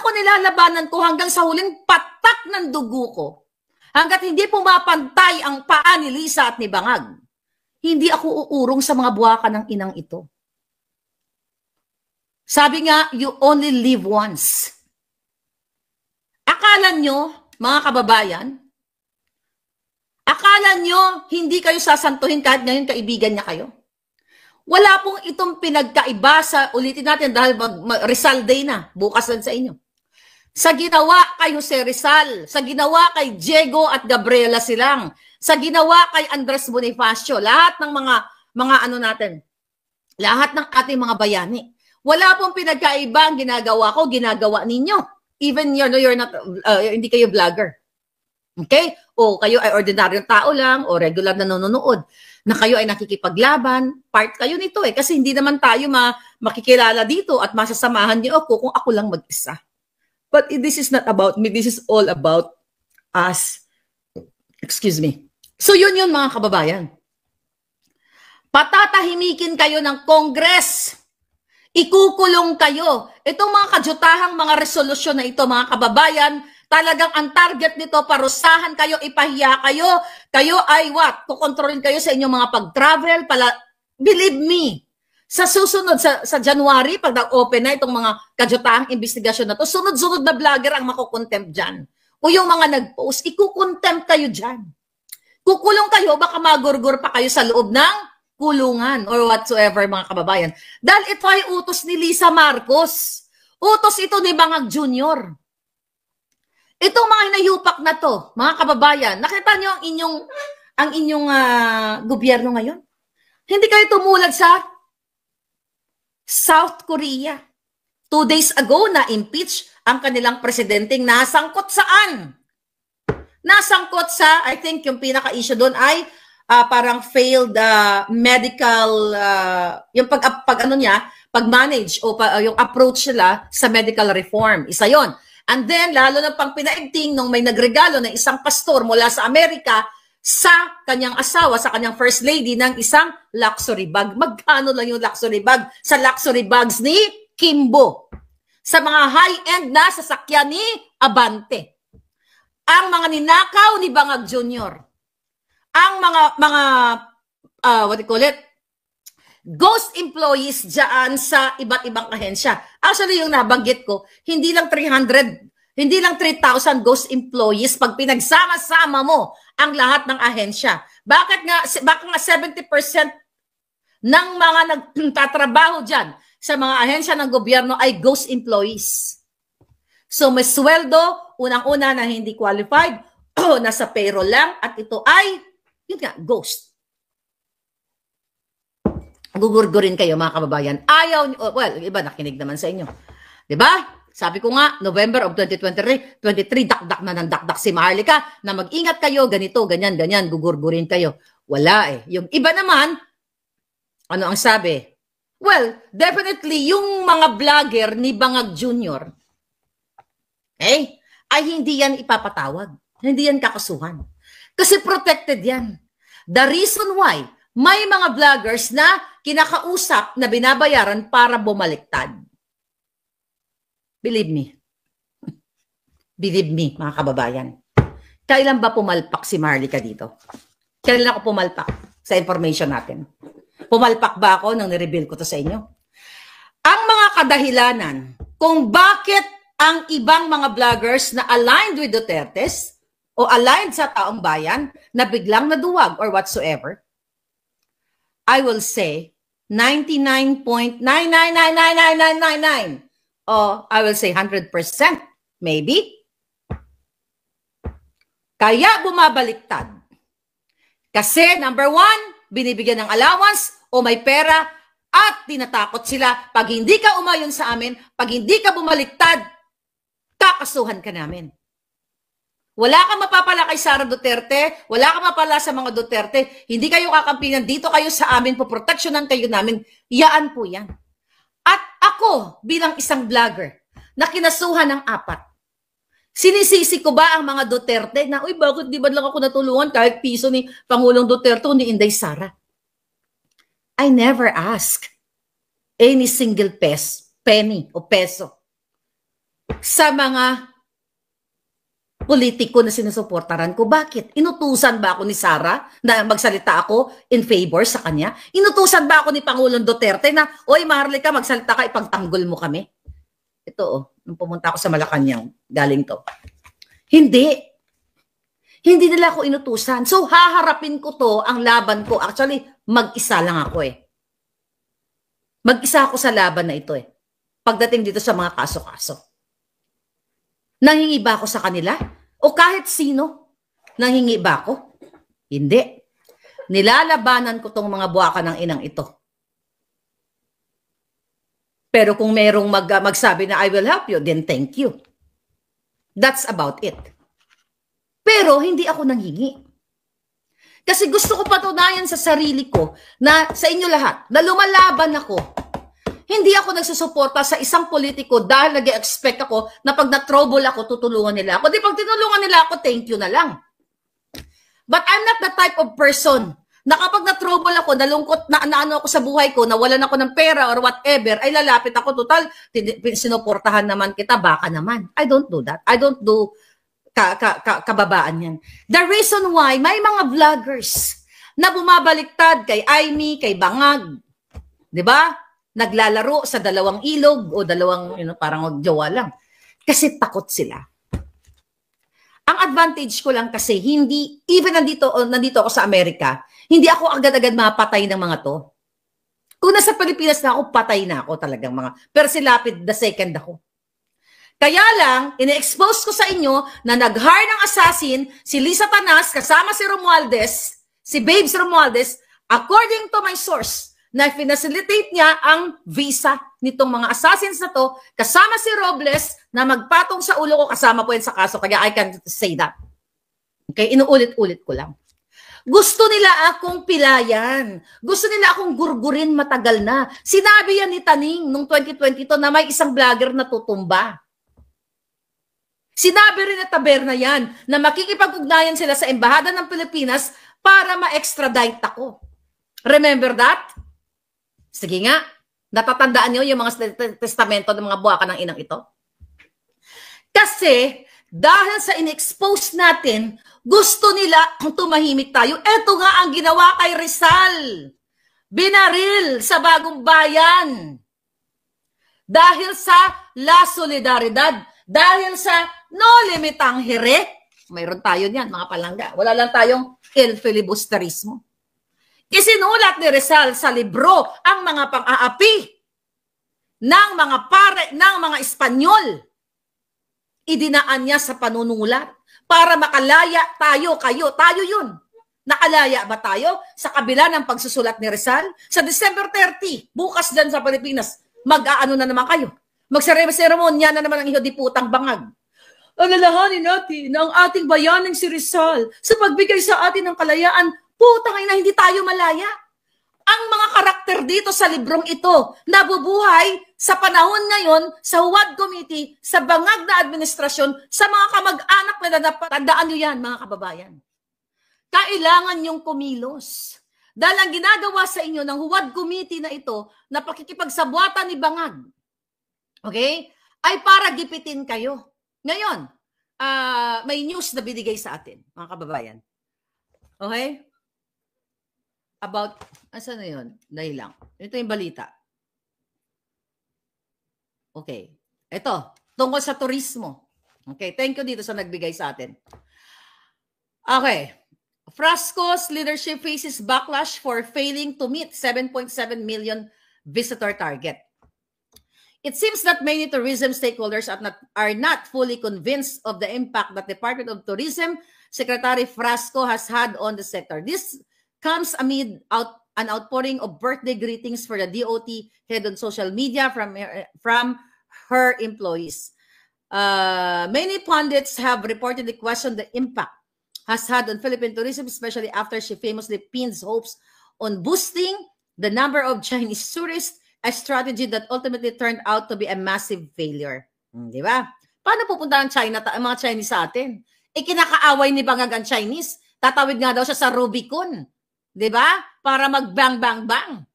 ako nilalabanan ko hanggang sa huling patak ng dugo ko. Hanggat hindi pumapantay ang paa ni Lisa at ni Bangag, hindi ako uurong sa mga buwaka ng inang ito. Sabi nga, you only live once. Akala nyo, mga kababayan, akala nyo hindi kayo sasantuhin kahit ngayon kaibigan niya kayo? Wala pong itong pinagkaiba sa, ulitin natin dahil Rizal Day na, bukas lang sa inyo. Sa ginawa kay Jose Rizal, sa ginawa kay Diego at Gabriela Silang, sa ginawa kay Andres Bonifacio, lahat ng mga ano natin, lahat ng ating mga bayani. Wala pong pinagkaiba ang ginagawa ko, ginagawa ninyo. Even you're not, hindi kayo vlogger. Okay? O kayo ay ordinaryong tao lang, o regular na nanonood, na kayo ay nakikipaglaban, part kayo nito eh. Kasi hindi naman tayo makikilala dito at masasamahan niyo ako kung ako lang mag-isa. But this is not about me. This is all about us. Excuse me. So yun mga kababayan. Patatahimikin kayo ng Congress. Ikukulong kayo. Itong mga kajutahang mga resolusyon na ito, mga kababayan, talagang ang target nito, parusahan kayo, ipahiya kayo. Kayo ay what? Kukontrolin kayo sa inyong mga pag-travel. Believe me, sa susunod, sa January, pag na-open na itong mga kajutahang investigasyon na to, sunod-sunod na vlogger ang makukontempt dyan. O yung mga nag-post, ikukontempt kayo dyan. Kukulong kayo, baka magurgur pa kayo sa loob ng kulungan or whatsoever, mga kababayan. Dahil ito ay utos ni Lisa Marcos. Utos ito ni Bangag Jr. Itong mga hinayupak na to, mga kababayan, nakita nyo ang inyong gobyerno ngayon? Hindi kayo tumulad sa South Korea. 2 days ago na-impeach ang kanilang presidenteng nasangkot saan? Nasangkot sa, I think yung pinaka-issue doon ay parang failed medical, yung pag-manage o yung approach nila sa medical reform. Isa yon. And then, lalo na pang pinaigting nung may nagregalo ng isang pastor mula sa Amerika sa kanyang asawa, sa kanyang first lady ng isang luxury bag. Magkano lang yung luxury bag sa luxury bags ni Kimbo? Sa mga high-end na sasakyan ni Abante. Ang mga ninakaw ni Bangag Jr. Ang mga what do you call it? Ghost employees dyan sa iba't ibang ahensya. Actually, yung nabanggit ko, hindi lang 3,000 ghost employees pag pinagsama-sama mo ang lahat ng ahensya. Bakit nga 70% ng mga nagtatrabaho dyan sa mga ahensya ng gobyerno ay ghost employees. So may sweldo, unang-una na hindi qualified, nasa payroll lang, at ito ay, yun nga, ghost. Gugurgurin kayo, mga kababayan. Ayaw, well, iba nakinig naman sa inyo. Diba? Sabi ko nga, November of 2023, dakdak na ng dakdak si Maharlika na mag-ingat kayo, ganito, ganyan, gugurgurin kayo. Wala eh. Yung iba naman, ano ang sabi? Well, definitely, yung mga vlogger ni Bangag Jr., ay hindi yan ipapatawag. Hindi yan kakasuhan. Kasi protected yan. The reason why, may mga vloggers na kinakausap na binabayaran para bumaliktad. Believe me. Believe me, mga kababayan. Kailan ba pumalpak si Maharlika dito? Kailan ako pumalpak sa information natin? Pumalpak ba ako nang nireveal ko to sa inyo? Ang mga kadahilanan kung bakit ang ibang mga vloggers na aligned with Duterte's o aligned sa taong bayan na biglang naduwag or whatsoever, I will say 99.9999999 o I will say 100% maybe. Kaya bumabaliktad. Kasi number 1, binibigyan ng allowance o may pera at tinatakot sila pag hindi ka umayon sa amin, pag hindi ka bumaliktad, kakasuhan ka namin. Wala kang mapapala kay Sara Duterte, wala kang mapapala sa mga Duterte, hindi kayo kakampinan, dito kayo sa amin, poproteksyonan kayo namin, yaan po yan. At ako, bilang isang vlogger, na kinasuhan ng 4, sinisisi ko ba ang mga Duterte na, uy, bakit di ba lang ako natulungan kahit piso ni Pangulong Duterte o ni Inday Sara? I never ask any single penny o peso. sa mga politiko na sinusuportaran ko. Bakit? Inutusan ba ako ni Sara na magsalita ako in favor sa kanya? Inutusan ba ako ni Pangulong Duterte na, oy Maharlika, magsalita ka, ipagtanggol mo kami? Ito nung pumunta ako sa Malacanang, galing to. Hindi. Hindi nila ako inutusan. So, haharapin ko to, ang laban ko. Actually, mag-isa lang ako eh. Mag-isa ako sa laban na ito eh. Pagdating dito sa mga kaso-kaso. Nanghingi ba ako sa kanila? O kahit sino? Nanghingi ba ako? Hindi. Nilalabanan ko tong mga buwaka ng inang ito. Pero kung merong magsabi na I will help you, then thank you. That's about it. Pero hindi ako nanghingi. Kasi gusto ko patunayan sa sarili ko na sa inyo lahat, na lumalaban ako. Hindi ako nagsusuporta sa isang politiko dahil nag-expect ako na pag na-trouble ako, tutulungan nila ako. Di pag tinulungan nila ako, thank you na lang. But I'm not the type of person na kapag na-trouble ako, nalungkot na ano ako sa buhay ko, nawalan ako ng pera or whatever, ay lalapit ako, total, sinuportahan naman kita, baka naman. I don't do that. I don't do kababaan yan. The reason why, may mga vloggers na bumabaliktad kay Aimee, kay Bangag, di ba? Naglalaro sa dalawang ilog o dalawang, parang magjowa lang. Kasi takot sila. Ang advantage ko lang kasi, hindi, even nandito ako sa Amerika, hindi ako agad-agad mapatay ng mga to. Kung nasa Pilipinas na ako, patay na ako talagang mga. Pero si Lapid, the second ako. Kaya lang, ine-expose ko sa inyo na nag-hire ng assassin, si Lisa Tanas, kasama si Romualdez, si Babes Romualdez, according to my source, na finacilitate niya ang visa nitong mga assassins na to, kasama si Robles, na magpatong sa ulo ko, kasama po yan sa kaso, kaya I can say that. Okay, inuulit-ulit ko lang. Gusto nila akong pilayan. Gusto nila akong gurgurin matagal na. Sinabi yan ni Taning noong 2022 na may isang vlogger na tutumba. Sinabi rin na Taberna yan na makikipag-ugnayan sila sa Embahada ng Pilipinas para ma-extradite ako. Remember that? Sige nga, natatandaan niyo yung mga testamento ng mga buwaka ng inang ito? Kasi, dahil sa in-expose natin, gusto nila tumahimik tayo. Ito nga ang ginawa kay Rizal. Binaril sa Bagong Bayan. Dahil sa La Solidaridad. Dahil sa no limitang here. Mayroon tayo niyan, mga palangga. Wala lang tayong filibusterismo. Isinulat ni Rizal sa libro ang mga pang-aapi ng mga pare, ng mga Espanyol. Idinaan niya sa panunulat para makalaya tayo, tayo yun. Nakalaya ba tayo sa kabila ng pagsusulat ni Rizal? Sa December 30, bukas dyan sa Pilipinas, mag-aano na naman kayo. Magseremonya na naman ang ihodiputang Bangag. Alalahanin natin na ang ating bayaning si Rizal sa pagbigay sa atin ng kalayaan. Putang ina, hindi tayo malaya. Ang mga karakter dito sa librong ito, nabubuhay sa panahon ngayon sa Huwad Committee, sa bangag na administrasyon, sa mga kamag-anak na tandaan nyo yan, mga kababayan. Kailangan yung kumilos. Dahil ang ginagawa sa inyo ng Huwad Committee na ito, na pakikipagsabwatan ni Bangag, okay, ay para gipitin kayo. Ngayon, may news na binigay sa atin, mga kababayan. Okay? About, asan na yun? Dahil lang. Ito yung balita. Okay. Ito, tungkol sa turismo. Okay, thank you dito sa nagbigay sa atin. Okay. Frasco's leadership faces backlash for failing to meet 7.7 million visitor target. It seems that many tourism stakeholders are not fully convinced of the impact that Department of Tourism Secretary Frasco has had on the sector. This comes amid an outpouring of birthday greetings for the DOT head on social media from her employees. Many pundits have reportedly questioned the impact has had on Philippine tourism, especially after she famously pins hopes on boosting the number of Chinese tourists, a strategy that ultimately turned out to be a massive failure. Di ba? Paano pupunta ang mga Chinese sa atin? Kinakaaway ni Bangag ang Chinese. Tatawid nga daw siya sa Rubicon. Di ba? Para mag-bang-bang-bang.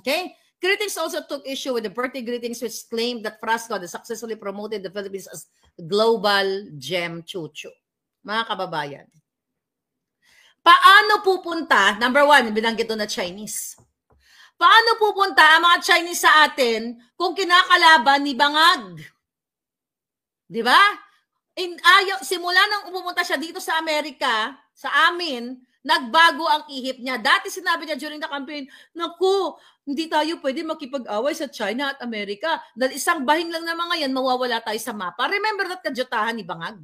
Okay? Critics also took issue with the birthday greetings which claimed that Frasco had successfully promoted the Philippines as global gem chuchu. Mga kababayan, paano pupunta, number one, binanggit doon na Chinese. Paano pupunta ang mga Chinese sa atin kung kinakalaban ni Bangag? Di ba? Simula nang pumunta siya dito sa Amerika, sa amin, nagbago ang ihip niya. Dati sinabi niya during the campaign, naku, hindi tayo pwede makipag-away sa China at Amerika. Dahil isang bahing lang na mga yan, mawawala tayo sa mapa. Remember that kadyutahan ni Bangag?